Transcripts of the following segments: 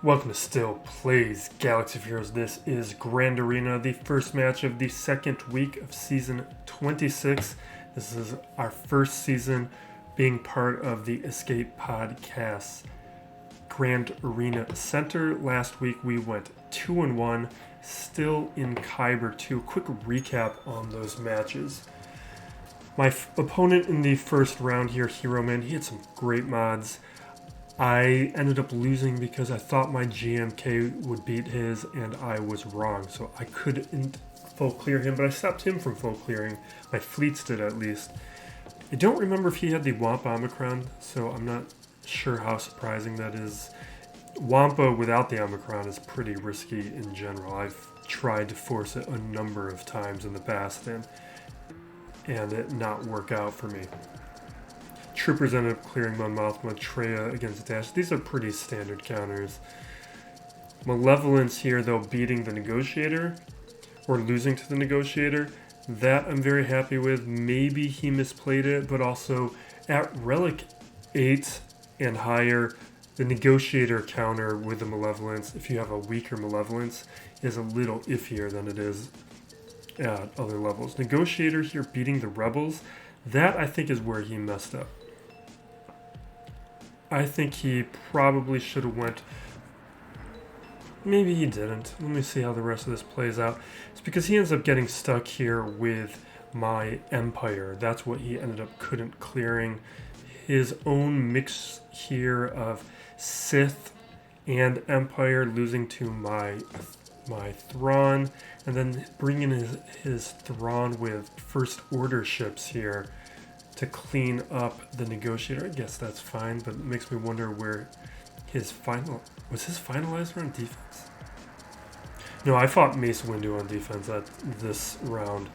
Welcome to Still Plays Galaxy of Heroes. This is Grand Arena, the first match of the second week of Season 26. This is our first season being part of the Escape Podcast's Grand Arena Center. Last week we went 2-1, still in Kyber 2. Quick recap on those matches. My opponent in the first round here, Hero Man, he had some great mods. I ended up losing because I thought my GMK would beat his, and I was wrong. So I couldn't full clear him, but I stopped him from full clearing. My fleets did at least. I don't remember if he had the oWAMPA Omicron, so I'm not sure how surprising that is. oWAMPA without the Omicron is pretty risky in general. I've tried to force it a number of times in the past, and it not work out for me. Troopers ended up clearing Mothma, Traya against Dash. These are pretty standard counters. Malevolence here, though, beating the Negotiator, or losing to the Negotiator. That I'm very happy with. Maybe he misplayed it, but also at Relic 8 and higher, the Negotiator counter with the Malevolence, if you have a weaker Malevolence, is a little iffier than it is at other levels. Negotiator here beating the Rebels, that I think is where he messed up. I think he probably should have went. Maybe he didn't. Let me see how the rest of this plays out. It's because he ends up getting stuck here with my Empire. That's what he ended up couldn't clearing. His own mix here of Sith and Empire, losing to my Thrawn, and then bringing his Thrawn with First Order ships here to clean up the Negotiator. I guess that's fine, but it makes me wonder where his finalized on defense? No, I fought Mace Windu on defense at this round.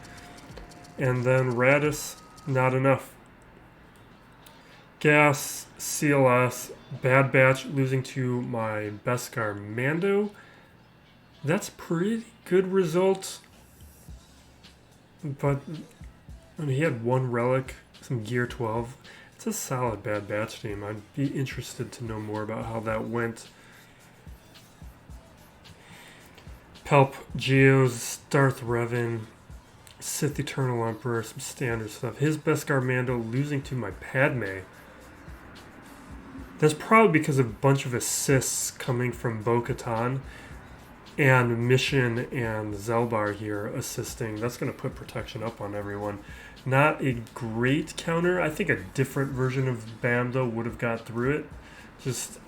And then Radis, not enough. Gas, CLS, Bad Batch losing to my Beskar Mando. That's pretty good result. But I mean, he had one relic, some Gear 12. It's a solid Bad Batch team. I'd be interested to know more about how that went. Palp, Geos, Darth Revan, Sith Eternal Emperor, some standard stuff. His Beskar Mando losing to my Padme. That's probably because of a bunch of assists coming from Bo-Katan and Mission and Zelbar here assisting. That's going to put protection up on everyone. Not a great counter. I think a different version of BAM, though, would have got through it. Just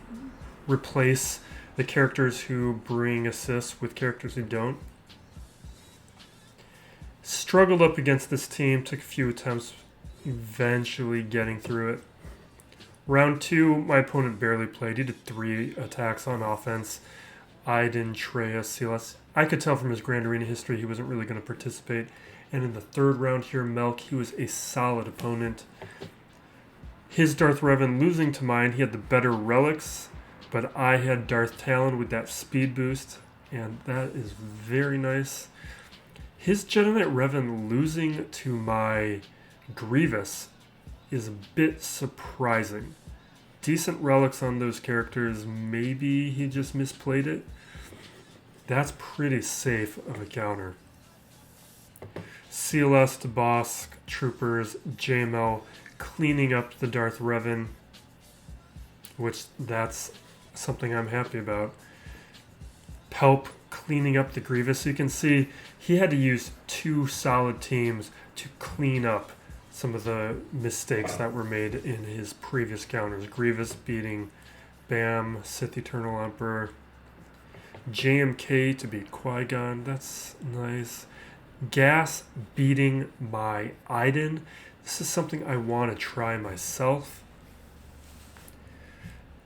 replace the characters who bring assists with characters who don't. Struggled up against this team. Took a few attempts, eventually getting through it. Round 2, my opponent barely played. He did 3 attacks on offense. Iden, Traya, CLS. I could tell from his Grand Arena history he wasn't really going to participate. And in the third round here, Melk, he was a solid opponent. His Darth Revan losing to mine. He had the better relics, but I had Darth Talon with that speed boost, and that is very nice. His Jedi Knight Revan losing to my Grievous is a bit surprising. Decent relics on those characters. Maybe he just misplayed it. That's pretty safe of a counter. CLS to Bossk, Troopers, JML cleaning up the Darth Revan, which that's something I'm happy about. Palp cleaning up the Grievous. So you can see he had to use 2 solid teams to clean up some of the mistakes that were made in his previous counters. Grievous beating BAM, Sith Eternal Emperor. JMK to beat Qui-Gon. That's nice. Gas beating my Iden. This is something I want to try myself.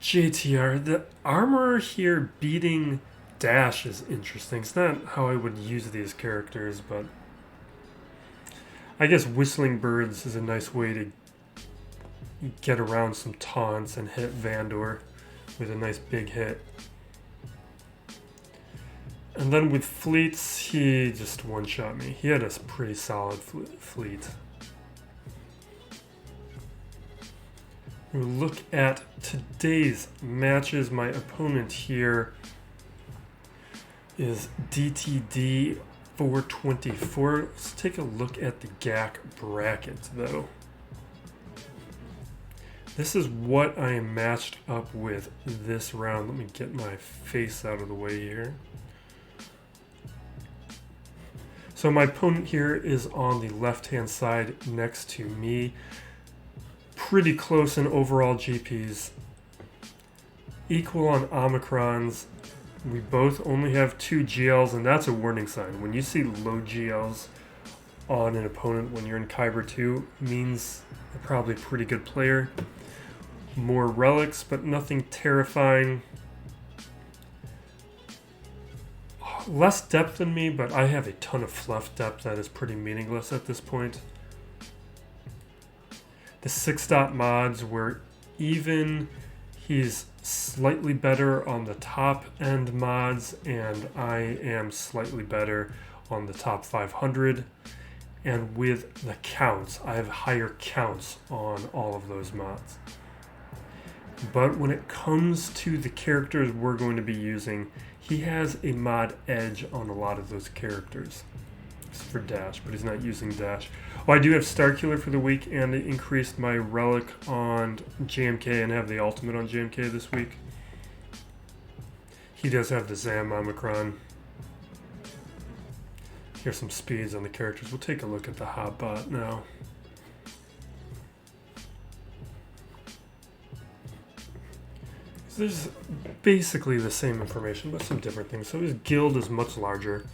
JTR. The armor here beating Dash is interesting. It's not how I would use these characters, but I guess Whistling Birds is a nice way to get around some taunts and hit Vandor with a nice big hit. And then with fleets, he just one-shot me. He had a pretty solid fleet. We look at today's matches. My opponent here is DTD 424. Let's take a look at the GAC bracket though. This is what I am matched up with this round. Let me get my face out of the way here. So my opponent here is on the left-hand side next to me. Pretty close in overall GPs. Equal on Omicrons. We both only have 2 GLs, and that's a warning sign. When you see low GLs on an opponent when you're in Kyber 2, means they're probably a pretty good player. More relics, but nothing terrifying. Less depth than me, but I have a ton of fluff depth that is pretty meaningless at this point. The 6-dot mods were even. He's slightly better on the top end mods, and I am slightly better on the top 500. And with the counts, I have higher counts on all of those mods. But when it comes to the characters we're going to be using, he has a mod edge on a lot of those characters. Except for Dash, but he's not using Dash. Oh, I do have Starkiller for the week, and I increased my relic on JMK and have the ultimate on JMK this week. He does have the Zam Omicron. Here's some speeds on the characters. We'll take a look at the Hotbot now. There's basically the same information, but some different things. So his guild is much larger.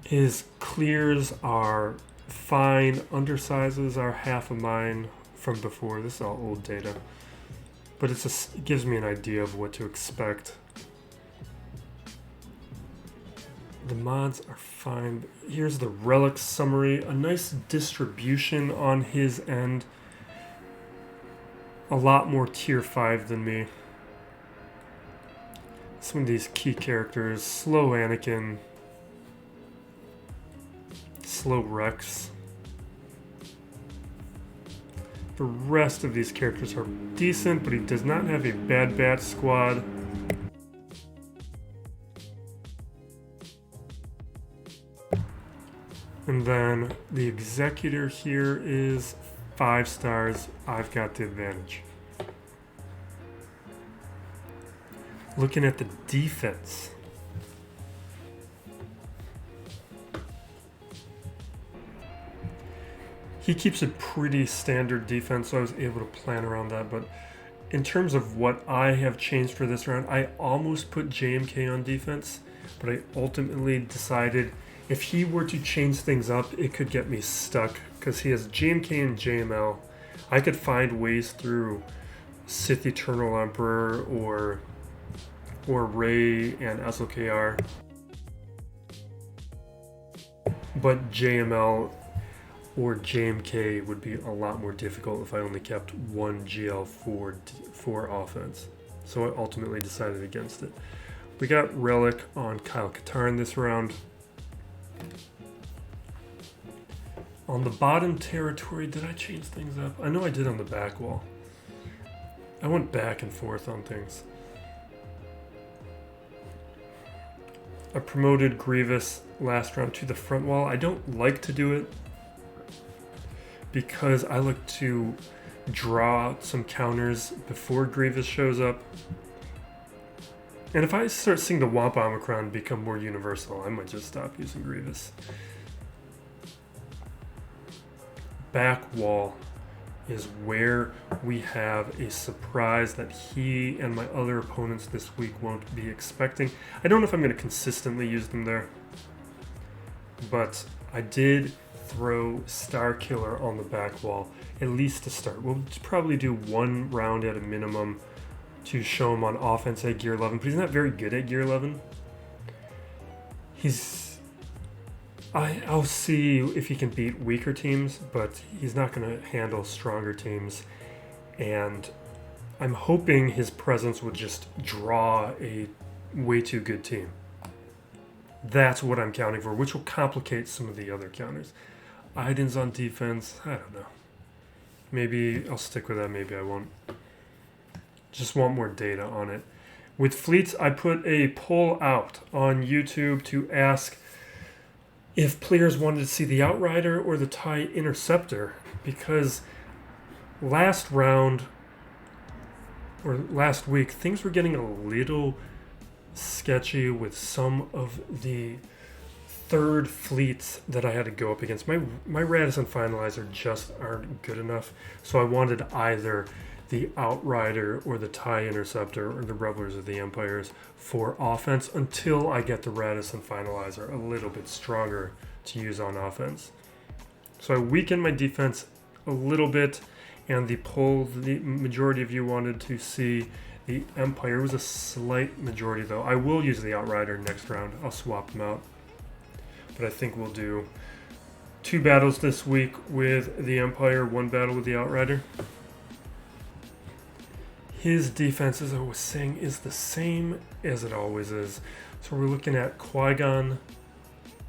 His clears are fine. Undersizes are half of mine from before. This is all old data. But it gives me an idea of what to expect. The mods are fine. Here's the relic summary. A nice distribution on his end. A lot more tier 5 than me. Some of these key characters. Slow Anakin. Slow Rex. The rest of these characters are decent, but he does not have a Bad Batch squad. And then the Executor here is 5 stars. I've got the advantage. Looking at the defense. He keeps a pretty standard defense, so I was able to plan around that. But in terms of what I have changed for this round, I almost put JMK on defense, but I ultimately decided if he were to change things up, it could get me stuck because he has JMK and JML. I could find ways through Sith Eternal Emperor or Rey and SLKR. But JML or JMK would be a lot more difficult if I only kept one GL for offense. So I ultimately decided against it. We got Relic on Kyle Katarn this round. On the bottom territory, did I change things up? I know I did on the back wall. I went back and forth on things. I promoted Grievous last round to the front wall. I don't like to do it because I like to draw out some counters before Grievous shows up. And if I start seeing the oWAMPA Omicron become more universal, I might just stop using Grievous. Back wall is where we have a surprise that he and my other opponents this week won't be expecting. I don't know if I'm going to consistently use them there, but I did throw Starkiller on the back wall, at least to start. We'll probably do one round at a minimum to show him on offense at Gear 11, but he's not very good at Gear 11. I'll see if he can beat weaker teams, but he's not going to handle stronger teams. And I'm hoping his presence would just draw a way too good team. That's what I'm counting for, which will complicate some of the other counters. Iden's on defense. I don't know. Maybe I'll stick with that, maybe I won't. Just want more data on it. With fleets, I put a poll out on YouTube to ask if players wanted to see the Outrider or the TIE Interceptor, because last round, or last week, things were getting a little sketchy with some of the third fleets that I had to go up against. My Radisson Finalizer just aren't good enough, so I wanted either the Outrider or the TIE Interceptor or the Revelers of the Empires for offense until I get the Radisson Finalizer a little bit stronger to use on offense. So I weakened my defense a little bit, and the poll, the majority of you wanted to see the Empire. It was a slight majority though. I will use the Outrider next round. I'll swap them out. But I think we'll do 2 battles this week with the Empire, 1 battle with the Outrider. His defense, as I was saying, is the same as it always is. So we're looking at Qui-Gon,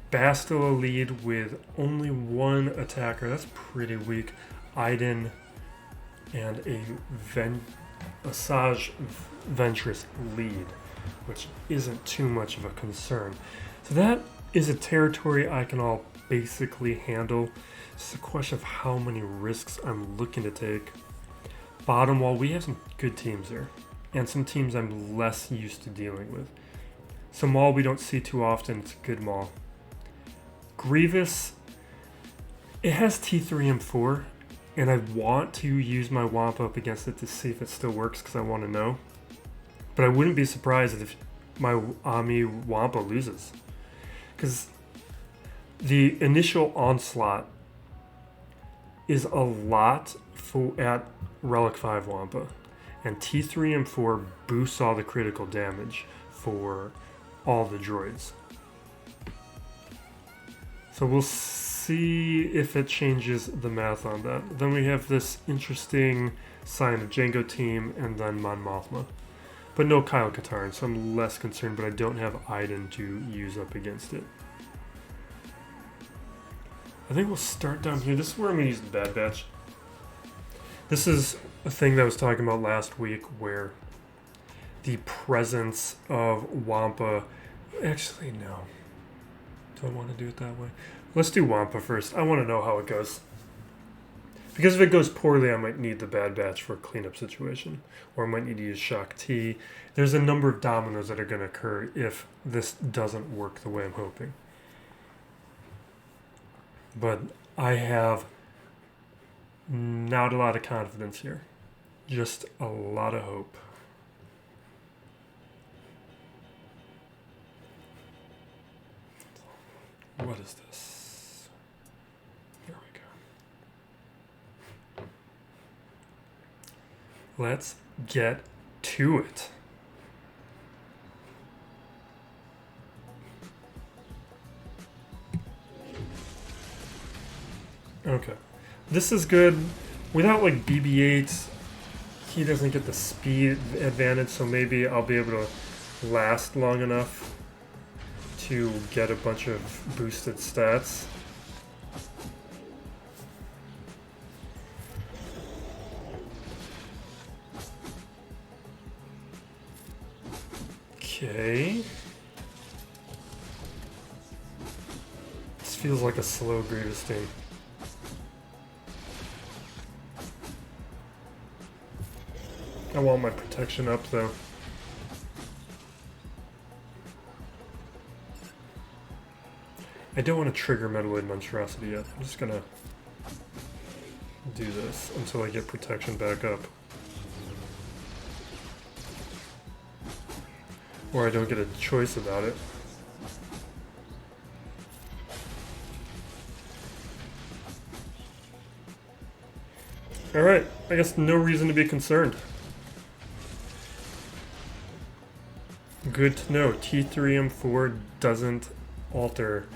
Bast still a lead with only 1 attacker. That's pretty weak. Iden and a Asajj Ventress lead, which isn't too much of a concern. So that is a territory I can all basically handle. It's just a question of how many risks I'm looking to take. Bottom wall, we have some good teams there, and some teams I'm less used to dealing with. So Maul we don't see too often, it's a good Maul. Grievous, it has T3M4, and I want to use my oWAMPA up against it to see if it still works because I want to know. But I wouldn't be surprised if my Ami oWAMPA loses. Because the initial onslaught is a lot at Relic 5 oWAMPA, and T3M4 boosts all the critical damage for all the droids. So we'll see if it changes the math on that. Then we have this interesting sign of Jango team and then Mon Mothma. But no Kyle Katarn, so I'm less concerned, but I don't have Iden to use up against it. I think we'll start down here. This is where I'm going to use the Bad Batch. This is a thing that I was talking about last week where the presence of oWAMPA... Actually, no. Do I want to do it that way? Let's do oWAMPA first. I want to know how it goes. Because if it goes poorly, I might need the Bad Batch for a cleanup situation. Or I might need to use Shock T. There's a number of dominoes that are going to occur if this doesn't work the way I'm hoping. But I have not a lot of confidence here. Just a lot of hope. What is this? Here we go. Let's get to it. Okay. This is good. Without like BB-8, he doesn't get the speed advantage, so maybe I'll be able to last long enough to get a bunch of boosted stats. Okay. This feels like a slow Grievous team. I want my protection up though. I don't want to trigger Metalloid Monstrosity yet. I'm just gonna do this until I get protection back up. Or I don't get a choice about it. Alright, I guess no reason to be concerned. Good to know, T3M4 doesn't alter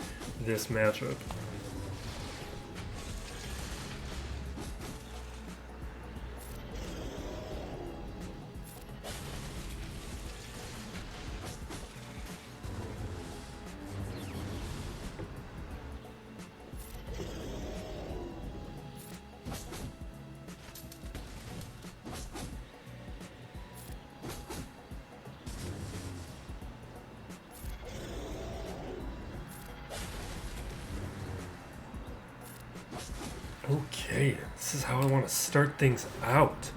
this matchup. Okay, this is how I want to start things out.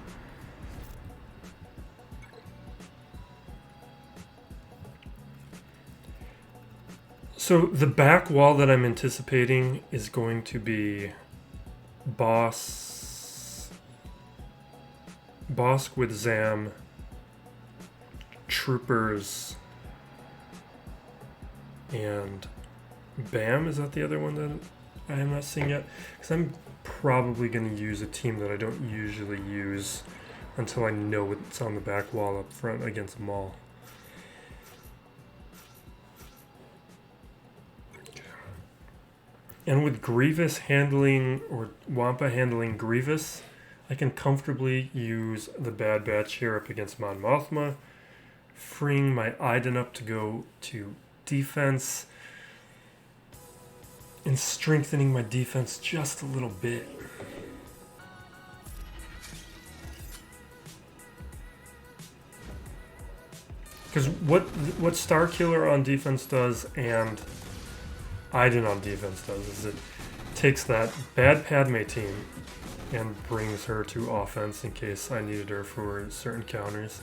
So the back wall that I'm anticipating is going to be Bossk with Zam, Troopers, and Bam. Is that the other one that I am not seeing yet? Because I'm probably going to use a team that I don't usually use until I know what's on the back wall up front against Maul. And with Grievous handling, or oWAMPA handling Grievous, I can comfortably use the Bad Batch here up against Mon Mothma, freeing my Iden up to go to defense, and strengthening my defense just a little bit. Because what Starkiller on defense does and Iden on defense does is it takes that bad Padme team and brings her to offense in case I needed her for certain counters.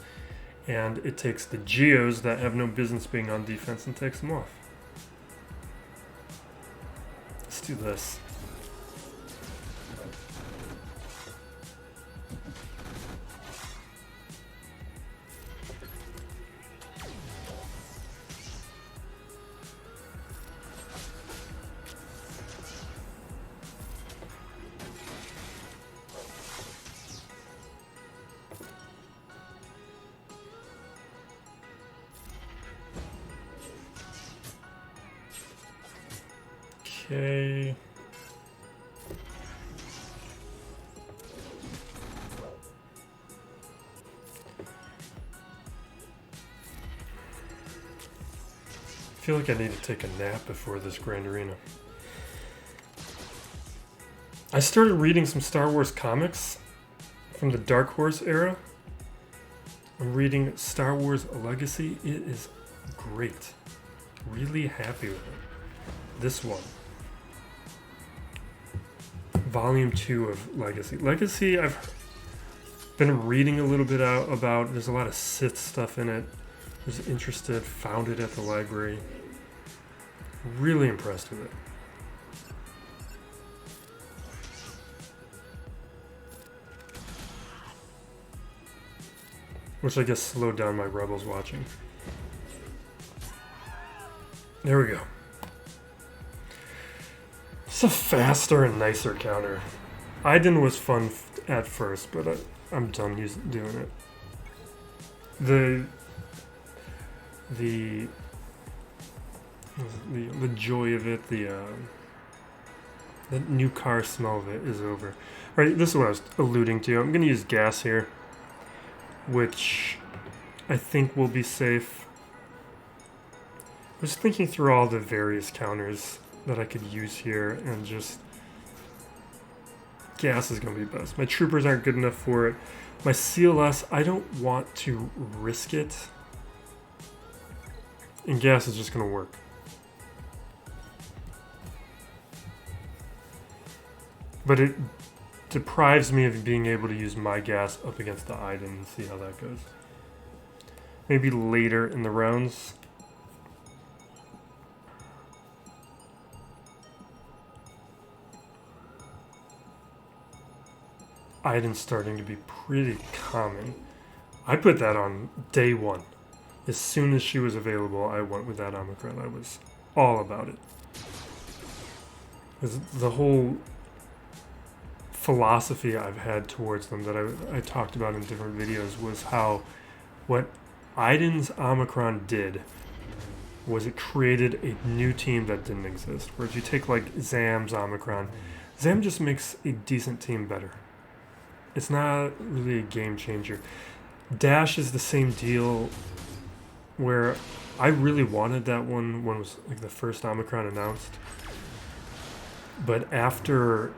And it takes the Geos that have no business being on defense and takes them off. Let's do this. Okay. I feel like I need to take a nap before this Grand Arena. I started reading some Star Wars comics from the Dark Horse era. I'm reading Star Wars Legacy. It is great. Really happy with it. This one. Volume 2 of Legacy. Legacy, I've been reading a little bit about. There's a lot of Sith stuff in it. I was interested, found it at the library. Really impressed with it. Which I guess slowed down my Rebels watching. There we go. It's a faster and nicer counter. Iden was fun at first, but I'm done doing it. The joy of it, the new car smell of it is over. All right, this is what I was alluding to. I'm going to use gas here, which I think will be safe. I was thinking through all the various counters that I could use here, and just gas is going to be best. My troopers aren't good enough for it. My CLS, I don't want to risk it, and gas is just going to work. But it deprives me of being able to use my gas up against the Iden and see how that goes. Maybe later in the rounds. Iden's starting to be pretty common. I put that on day one. As soon as she was available, I went with that Omicron. I was all about it. The whole philosophy I've had towards them that I talked about in different videos was how what Iden's Omicron did was it created a new team that didn't exist. Whereas you take like Zam's Omicron, Zam just makes a decent team better. It's not really a game changer. Dash is the same deal, where I really wanted that one when it was like the first Omicron announced. But after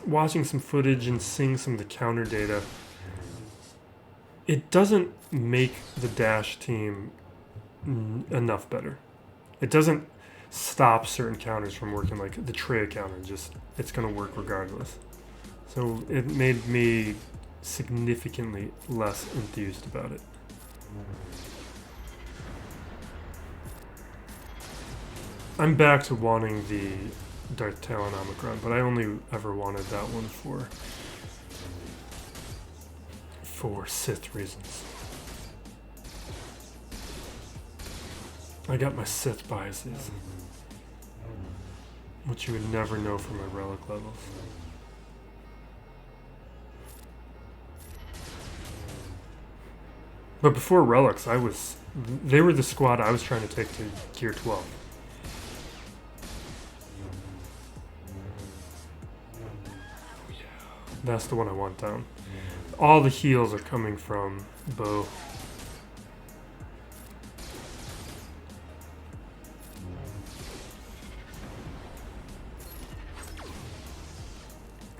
watching some footage and seeing some of the counter data, it doesn't make the Dash team enough better. It doesn't. stop certain counters from working, like the Traya counter. Just it's gonna work regardless. So it made me significantly less enthused about it. I'm back to wanting the Darth Talon Omicron, but I only ever wanted that one for Sith reasons. I got my Sith biases, which you would never know from my relic levels. But before relics, they were the squad I was trying to take to Gear 12. That's the one I want down. All the heals are coming from Bo.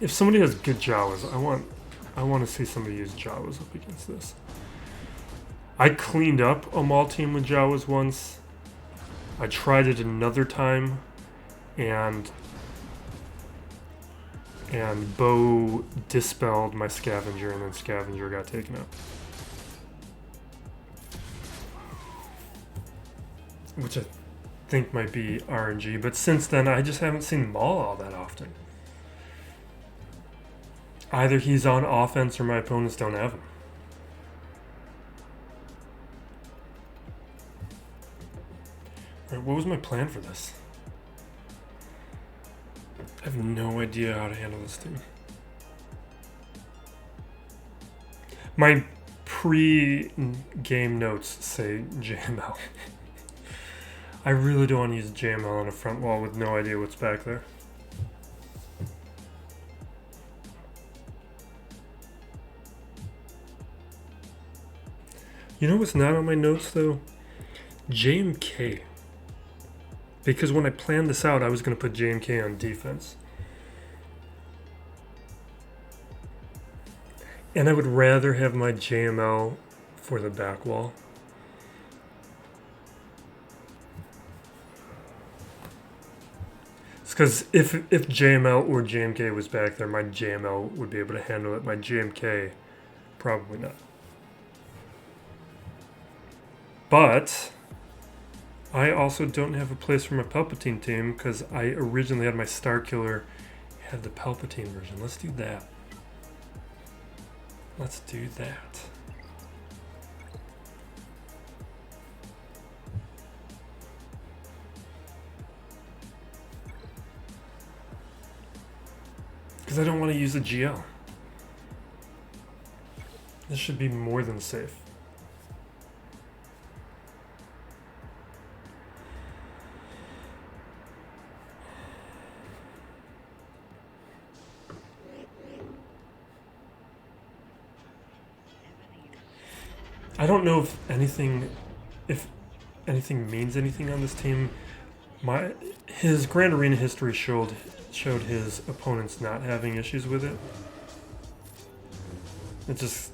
If somebody has good Jawas, I want to see somebody use Jawas up against this. I cleaned up a Maul team with Jawas once. I tried it another time, and Bo dispelled my Scavenger, and then Scavenger got taken out. Which I think might be RNG, but since then I just haven't seen Maul all that often. Either he's on offense or my opponents don't have him. Right, what was my plan for this? I have no idea how to handle this team. My pre-game notes say JML. I really don't want to use JML on a front wall with no idea what's back there. You know what's not on my notes though? JMK. Because when I planned this out, I was going to put JMK on defense. And I would rather have my JML for the back wall. It's because if JML or JMK was back there, my JML would be able to handle it. My JMK, probably not. But I also don't have a place for my Palpatine team because I originally had my Star Killer have the Palpatine version. Let's do that. Let's do that. Because I don't want to use a GL. This should be more than safe. I don't know if anything means anything on this team. His Grand Arena history showed his opponents not having issues with it. It just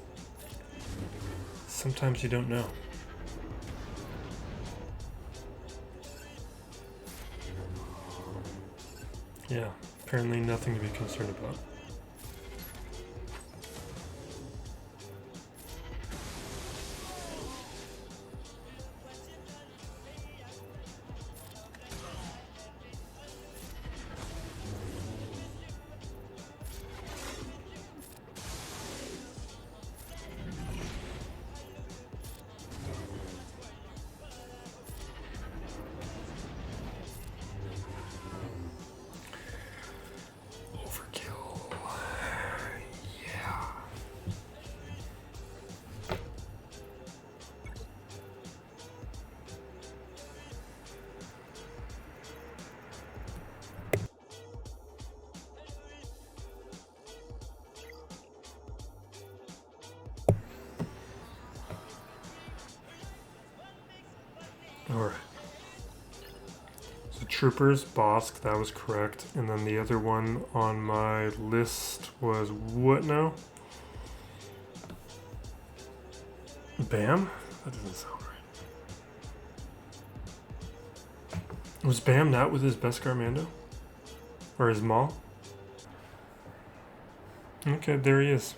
sometimes you don't know. Yeah, apparently nothing to be concerned about. Alright. So Troopers, Bossk, that was correct. And then the other one on my list was what now? Bam? That doesn't sound right. Was Bam not with his Beskar Mando? Or his Maul? Okay, there he is.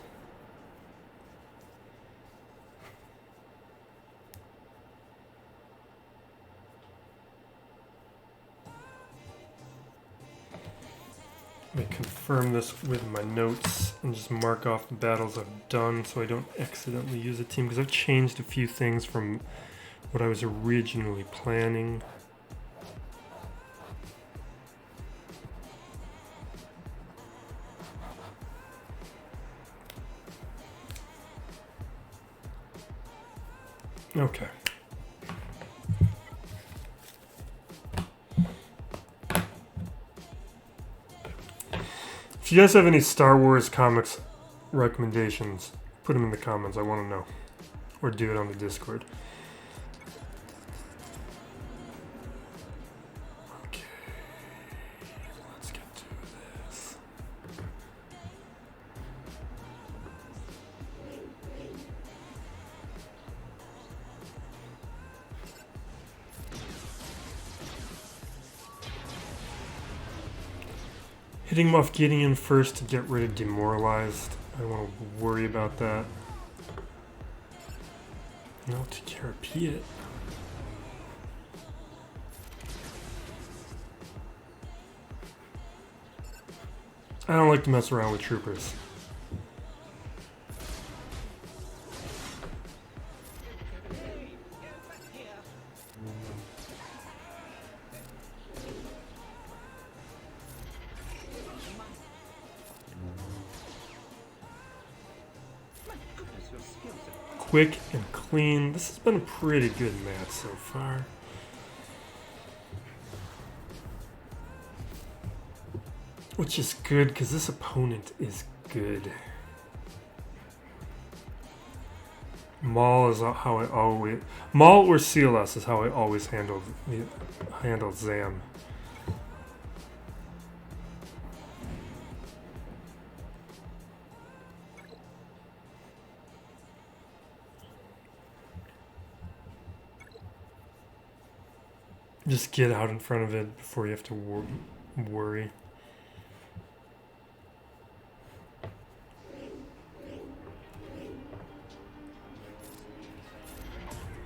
Let me confirm this with my notes and just mark off the battles I've done so I don't accidentally use a team, because I've changed a few things from what I was originally planning. Okay. If you guys have any Star Wars comics recommendations, put them in the comments. I want to know. Or do it on the Discord. Okay. Let's get to this. Hitting Moff Gideon first to get rid of Demoralized. I don't want to worry about that. No, to Carapee it. I don't like to mess around with troopers. Quick and clean. This has been a pretty good match so far. Which is good because this opponent is good. Maul is how I always... Maul or CLS is how I always handled Zam. Just get out in front of it before you have to worry.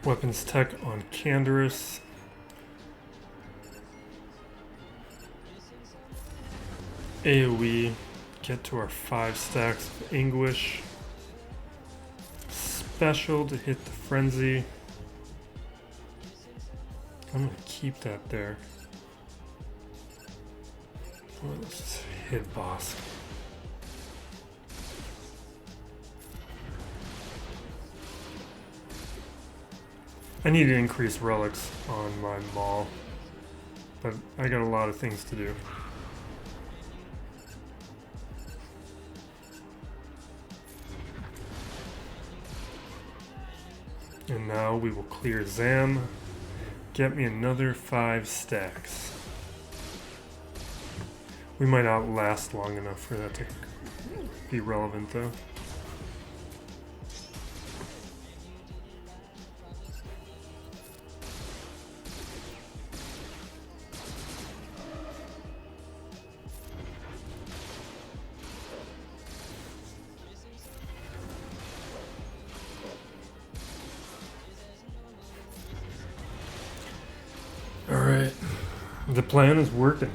Weapons tech on Canderous. AoE, get to our 5 stacks of Anguish. Special to hit the Frenzy. I'm gonna keep that there. Let's just hit Bossk. I need to increase relics on my Maul, but I got a lot of things to do. And now we will clear Zam. Get me another 5 stacks. We might not last long enough for that to be relevant though. Alright, the plan is working.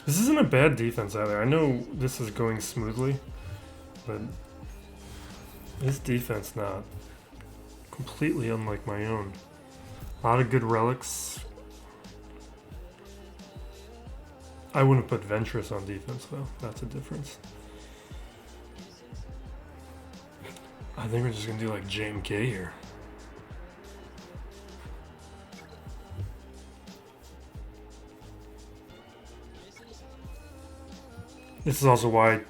This isn't a bad defense either. I know this is going smoothly, but this defense not completely unlike my own. A lot of good relics. I wouldn't put Ventress on defense though. That's a difference. I think we're just gonna do like JMK here. This is also why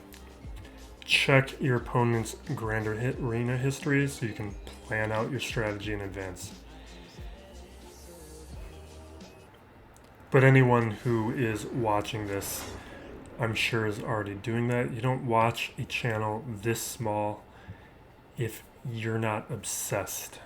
check your opponent's grander arena history so you can plan out your strategy in advance. But anyone who is watching this, I'm sure is already doing that. You don't watch a channel this small if you're not obsessed.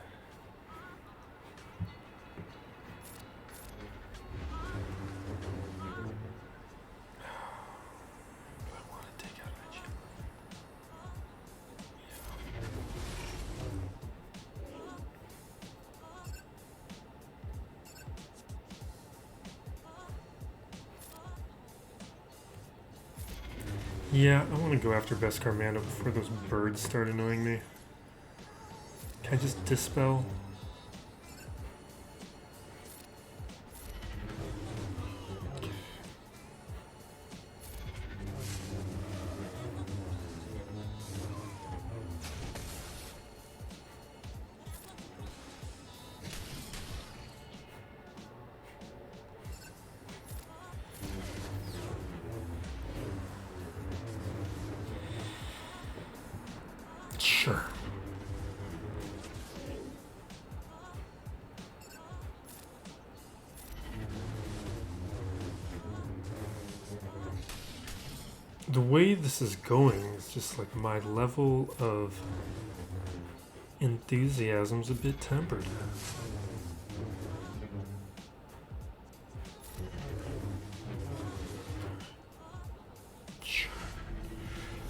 Yeah, I want to go after Beskar Mando before those birds start annoying me. Can I just dispel? Sure. The way this is going is just like my level of enthusiasm's a bit tempered. Sure.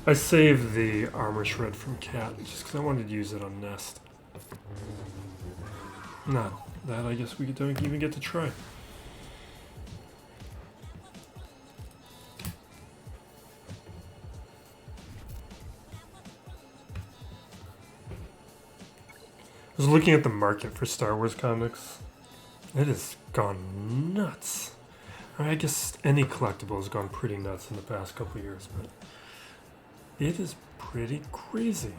I saved the armor shred from Cat just because I wanted to use it on Nest. No, that I guess we don't even get to try. I was looking at the market for Star Wars comics. It has gone nuts. I guess any collectible has gone pretty nuts in the past couple of years, but it is pretty crazy.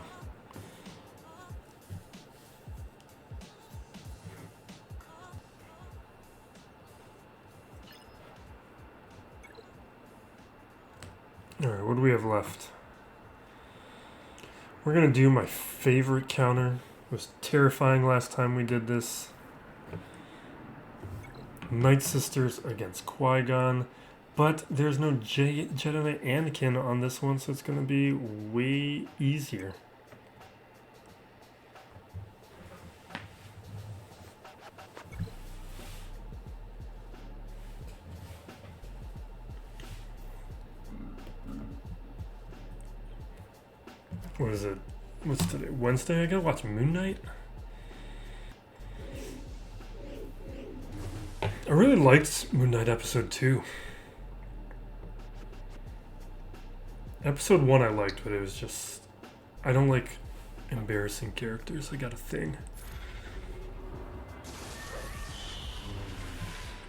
Alright, what do we have left? We're going to do my favorite counter. It was terrifying last time we did this. Night Sisters against Qui-Gon. But there's no Jedi Anakin on this one, so it's going to be way easier. What is it? What's today? Wednesday? I gotta watch Moon Knight? I really liked Moon Knight episode 2. Episode 1 I liked, but it was just... I don't like embarrassing characters. I got a thing.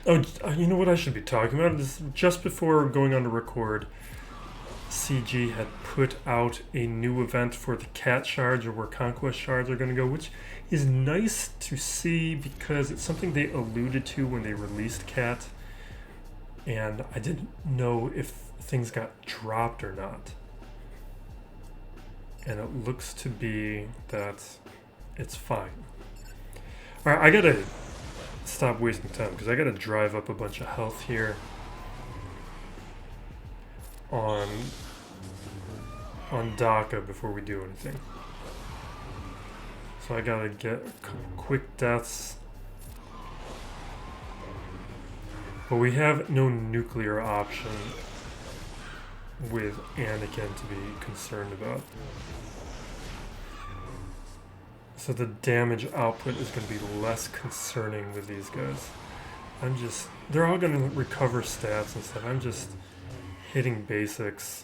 Oh, you know what I should be talking about? This, just before going on to record, CG had put out a new event for the Cat shards, or where Conquest shards are going to go, which is nice to see because it's something they alluded to when they released Cat, and I didn't know if things got dropped or not. And it looks to be that it's fine. Alright, I gotta stop wasting time because I gotta drive up a bunch of health here on DACA before we do anything. So I gotta get quick deaths. But we have no nuclear option with Anakin to be concerned about. So the damage output is going to be less concerning with these guys. They're all going to recover stats and stuff. I'm just hitting basics.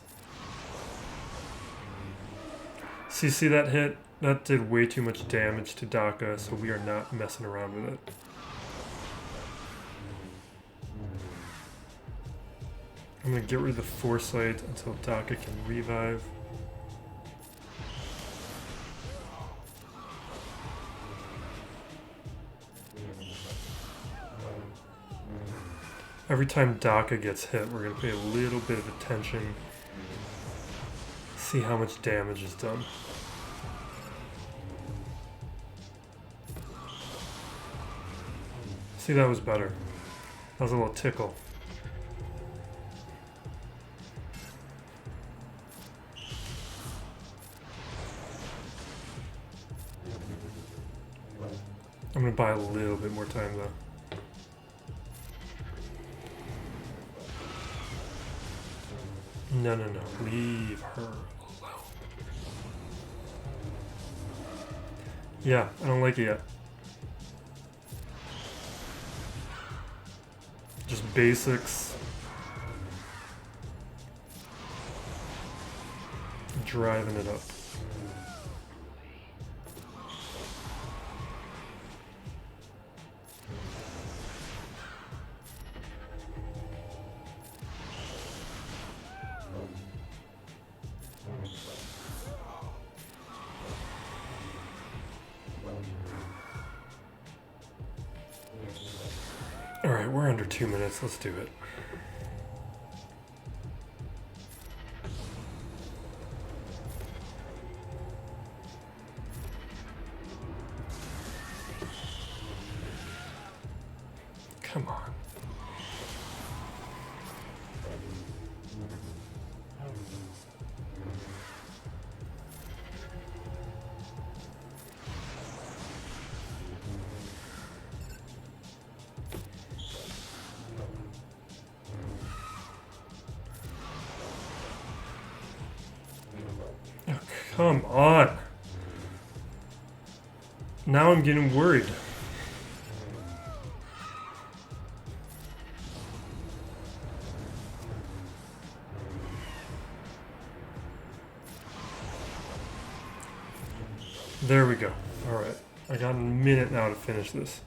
See that hit? That did way too much damage to DACA, so we are not messing around with it. I'm going to get rid of the Foresight until DACA can revive. Every time DACA gets hit, we're going to pay a little bit of attention. See how much damage is done. See, that was better. That was a little tickle. I'm going to buy a little bit more time though. No, leave her alone. Yeah, I don't like it yet. Just basics. driving it up. Alright, we're under 2 minutes. Let's do it. Come on. Oh, come on. Now I'm getting worried. There we go. Alright. I got a minute now to finish this.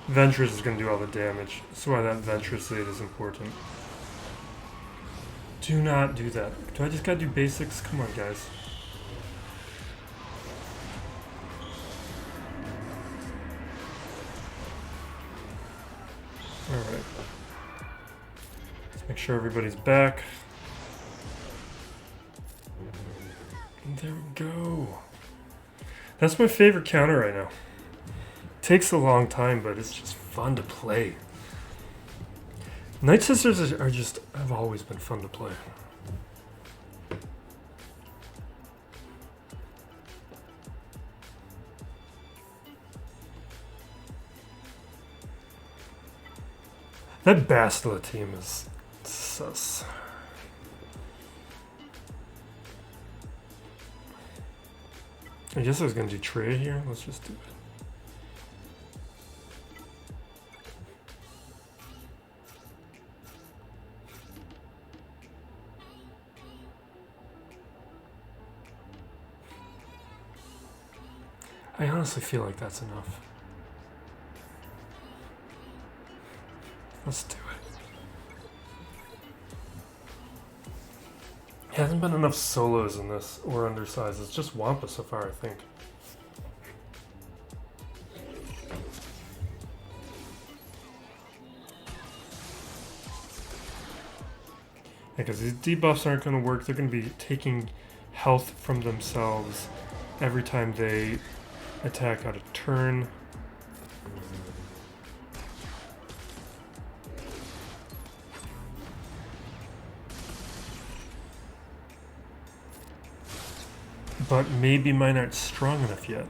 Ventress is going to do all the damage. That's why that Ventress aid is important. Do not do that. Do I just gotta do basics? Come on, guys. Alright. Let's make sure everybody's back. And there we go. That's my favorite counter right now. Takes a long time, but it's just fun to play. Night Sisters are just, have always been fun to play. That Bast team is sus. I guess I was going to do Traya here. Let's just do it. I honestly feel like that's enough. Let's do it. Hasn't been enough solos in this or undersizes. Just oWAMPA so far, I think. Because these debuffs aren't going to work. They're going to be taking health from themselves every time they attack out of turn. But maybe mine aren't strong enough yet.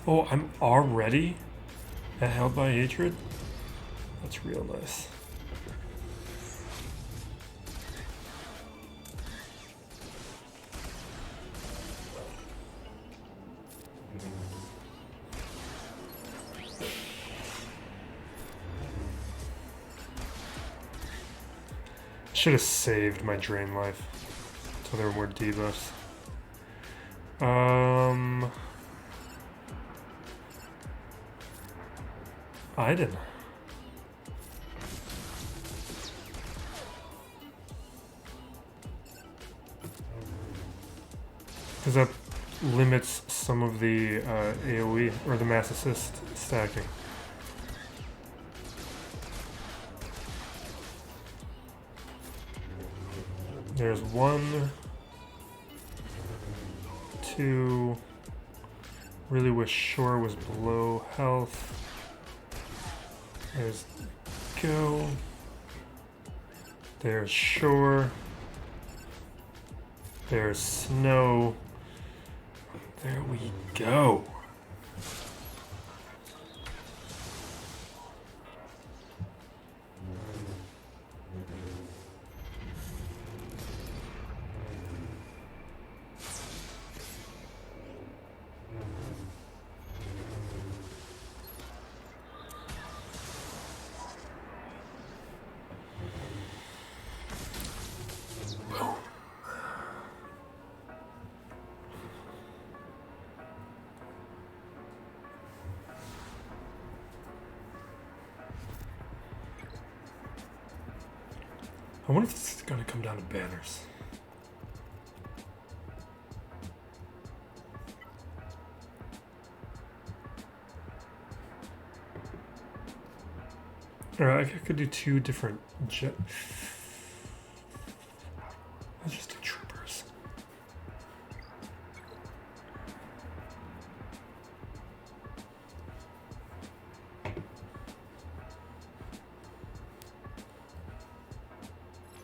Oh, I'm already at Held by Hatred? That's real nice. Should have saved my drain life until there were more debuffs. Iden. Because that limits some of the AoE or the mass assist stacking. There's 1, 2. Really wish Shore was below health. There's Go. There's Shore. There's Snow. There we go. I wonder if this is going to come down to banners. Alright, I could do two different jet. Let's just do troopers.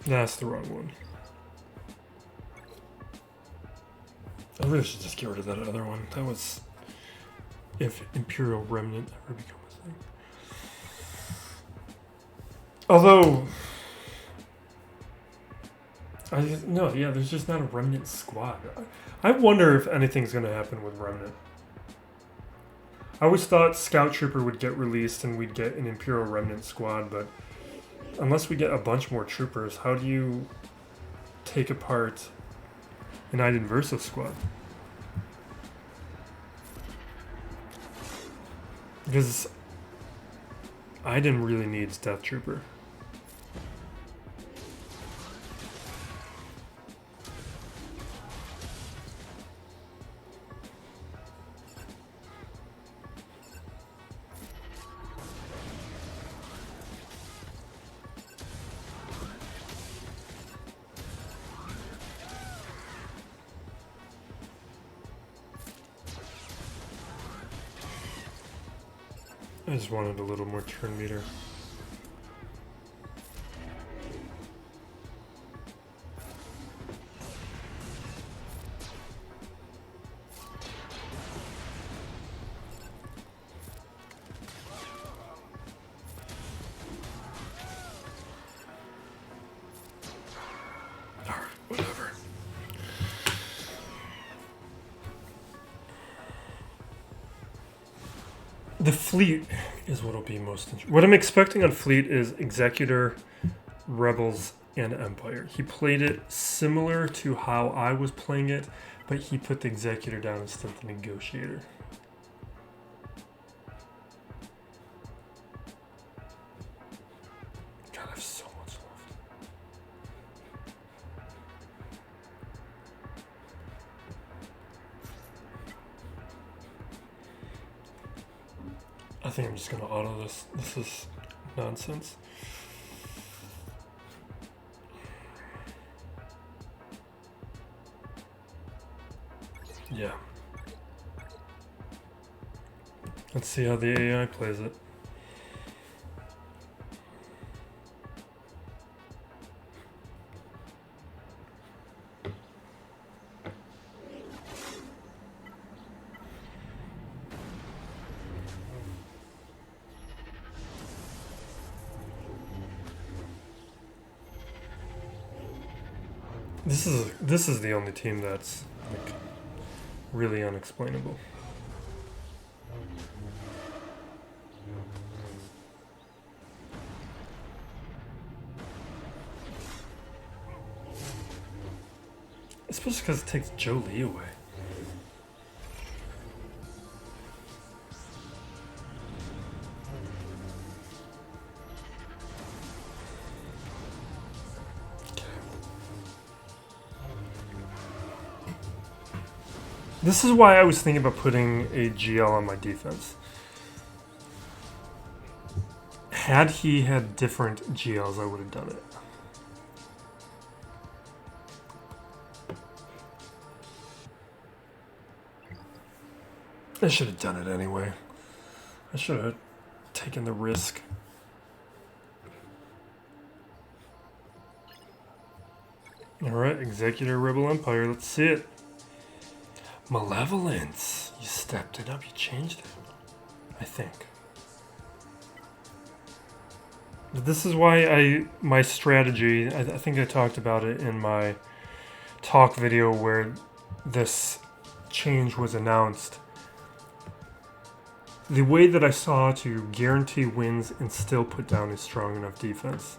That's the wrong one. I really should just get rid of that other one. That was if Imperial Remnant ever become a thing. Although, there's just not a Remnant squad. I wonder if anything's going to happen with Remnant. I always thought Scout Trooper would get released and we'd get an Imperial Remnant squad, but unless we get a bunch more troopers, how do you take apart an Iden Versa squad? Because Iden really needs Death Trooper. I just wanted a little more turn meter. Alright, whatever. The fleet is what'll be most interesting. What I'm expecting on fleet is Executor, Rebels, and Empire. He played it similar to how I was playing it, but he put the Executor down instead of the Negotiator. God, I have so much left. I think I'm just gonna auto this. This is nonsense. Yeah. Let's see how the AI plays it. This is the only team that's like really unexplainable. Especially because it takes Joe Lee away. This is why I was thinking about putting a GL on my defense. Had he had different GLs, I would have done it. I should have done it anyway. I should have taken the risk. Alright, Executor Rebel Empire, let's see it. Malevolence. You stepped it up, you changed it. I think. This is why my strategy, I think I talked about it in my talk video where this change was announced. The way that I saw to guarantee wins and still put down a strong enough defense.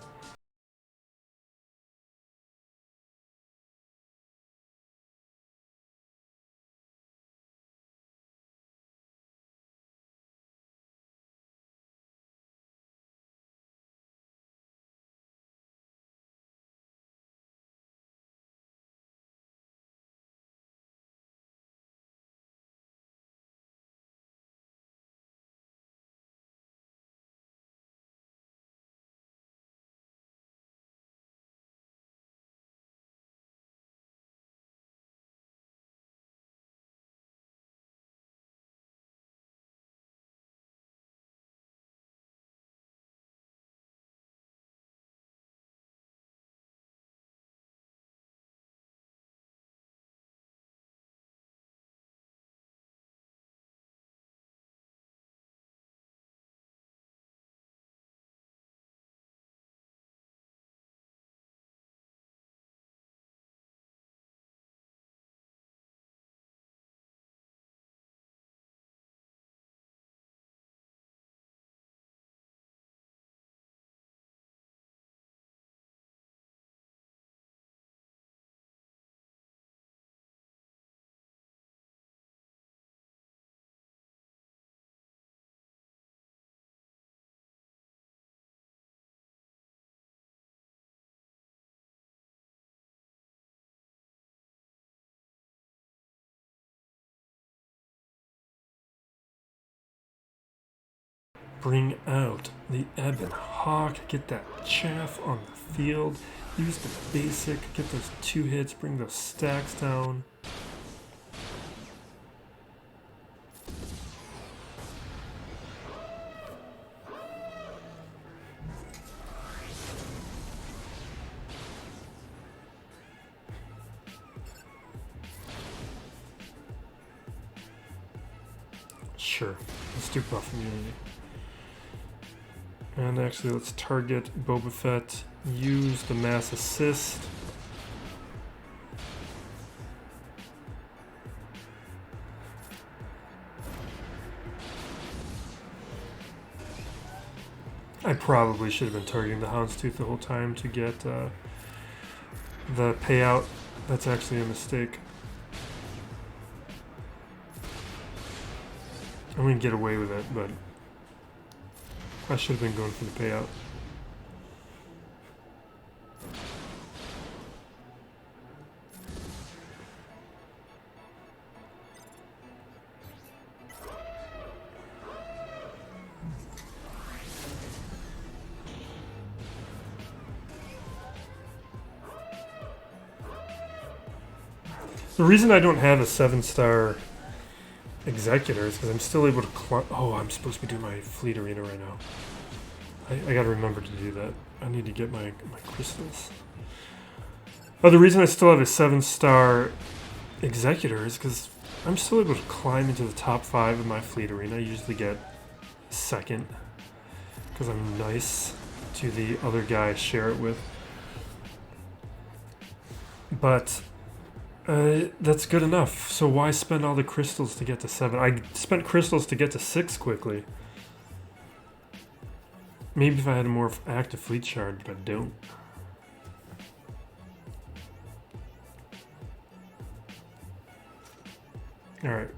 Bring out the Ebon Hawk. Get that chaff on the field. Use the basic. Get those 2 hits. Bring those stacks down. Sure, let's do buff immunity. And actually, let's target Boba Fett. Use the mass assist. I probably should have been targeting the Houndstooth the whole time to get the payout. That's actually a mistake. I'm gonna get away with it, but I should have been going for the payout. The reason I don't have a 7-star Executor is because I'm still able to climb. Oh, I'm supposed to be doing my fleet arena right now. I gotta remember to do that. I need to get my crystals. Oh, the reason I still have a 7-star Executor is because I'm still able to climb into the top 5 of my fleet arena. I usually get 2nd because I'm nice to the other guy I share it with. But that's good enough. So why spend all the crystals to get to 7? I spent crystals to get to 6 quickly. Maybe if I had a more active fleet shard, but I don't. Alright.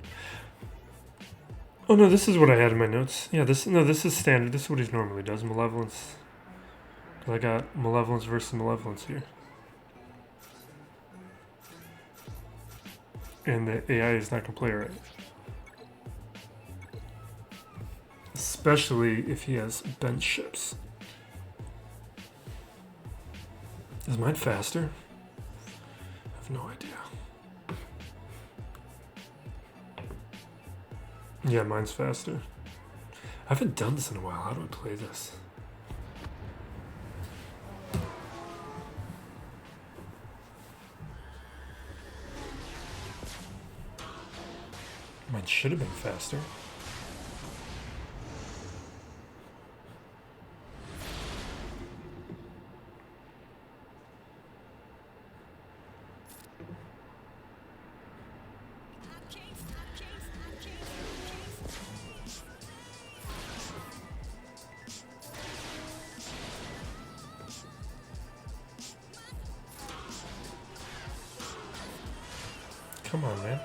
Oh no, this is what I had in my notes. Yeah, this is standard. This is what he normally does. Malevolence. I got Malevolence versus Malevolence here. And the AI is not going to play right. Especially if he has bench ships. Is mine faster? I have no idea. Yeah, mine's faster. I haven't done this in a while. How do I play this? Mine should have been faster. Come on, man.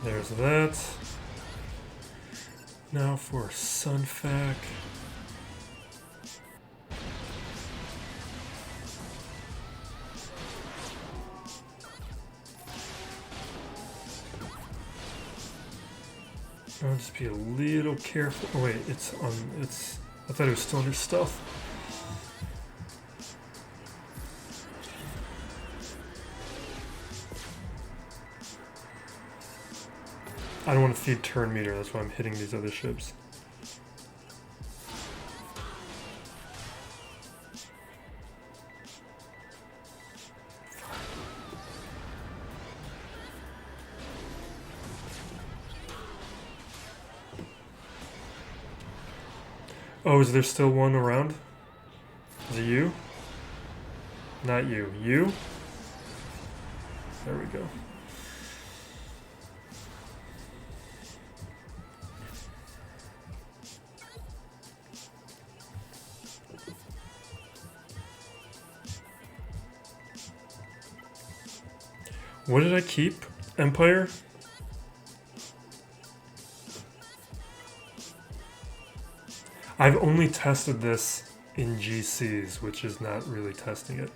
There's that. Now for Sunfac. I'll just be a little careful. Oh wait, it's on. I thought it was still under stealth. I don't want to feed turn meter, that's why I'm hitting these other ships. Oh, is there still one around? Is it you? Not you. You? There we go. What did I keep? Empire? I've only tested this in GCs, which is not really testing it.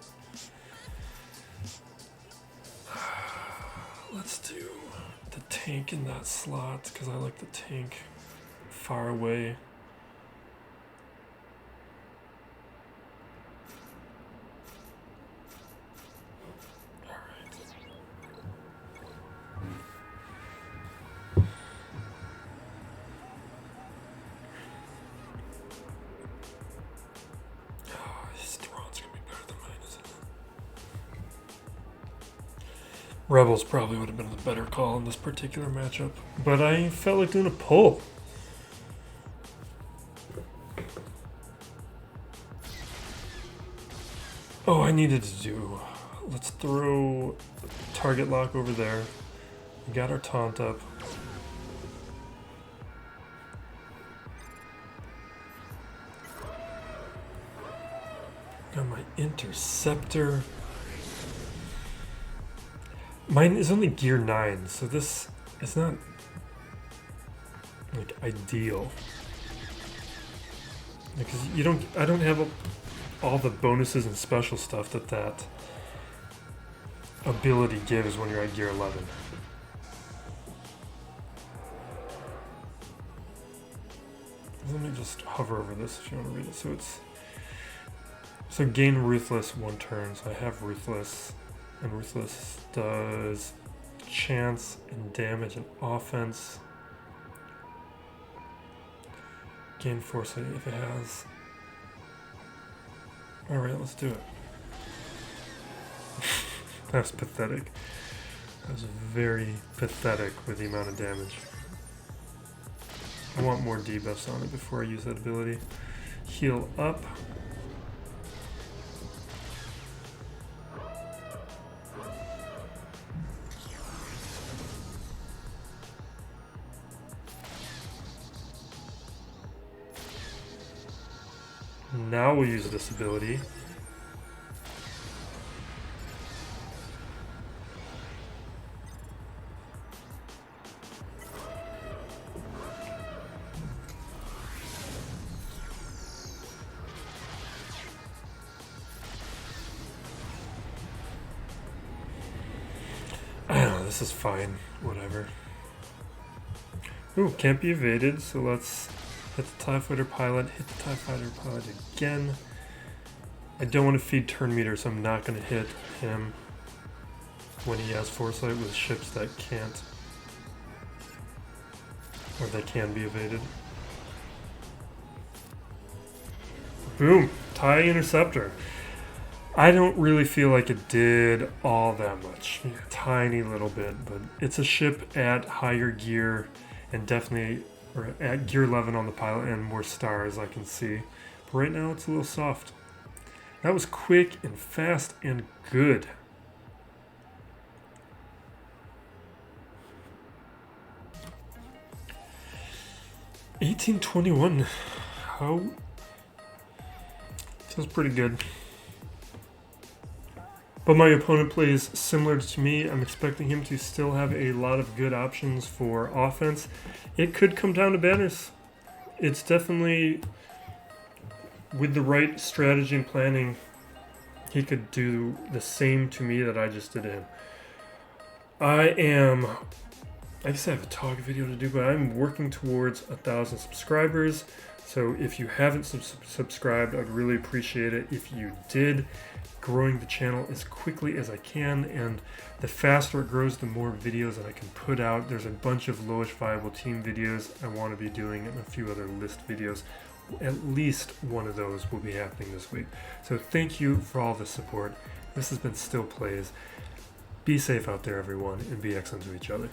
Let's do the tank in that slot, because I like the tank far away. Rebels probably would have been the better call in this particular matchup, but I felt like doing a pull. Oh, I needed to do... Let's throw target lock over there. We got our taunt up. Got my interceptor. Mine is only gear 9, so this is not like ideal. Because I don't have all the bonuses and special stuff that ability gives when you're at gear 11. Let me just hover over this if you want to read it. So gain Ruthless 1 turn, so I have Ruthless. And Ruthless does chance and damage and offense. Gain Foresight if it has. Alright, let's do it. That was pathetic. That was very pathetic with the amount of damage. I want more debuffs on it before I use that ability. Heal up. Now we'll use this ability. I don't know, this is fine, whatever. Ooh, can't be evaded, so let's hit the TIE Fighter pilot, hit the TIE Fighter pilot again. I don't want to feed turn meter, so I'm not going to hit him when he has Foresight with ships that can't, or that can be evaded. Boom! TIE Interceptor. I don't really feel like it did all that much. A tiny little bit, but it's a ship at higher gear and definitely or at gear 11 on the pilot and more stars I can see. But right now it's a little soft. That was quick and fast and good. $18.21. How? Sounds pretty good. But my opponent plays similar to me. I'm expecting him to still have a lot of good options for offense. It could come down to banners. It's definitely, with the right strategy and planning, he could do the same to me that I just did to him. I guess I have a talk video to do, but I'm working towards 1,000 subscribers. So if you haven't subscribed, I'd really appreciate it if you did. Growing the channel as quickly as I can, and the faster it grows, the more videos that I can put out. There's a bunch of lowish viable team videos I want to be doing and a few other list videos. At least one of those will be happening this week. So thank you for all the support. This has been Still Plays. Be safe out there, everyone, and be excellent to each other.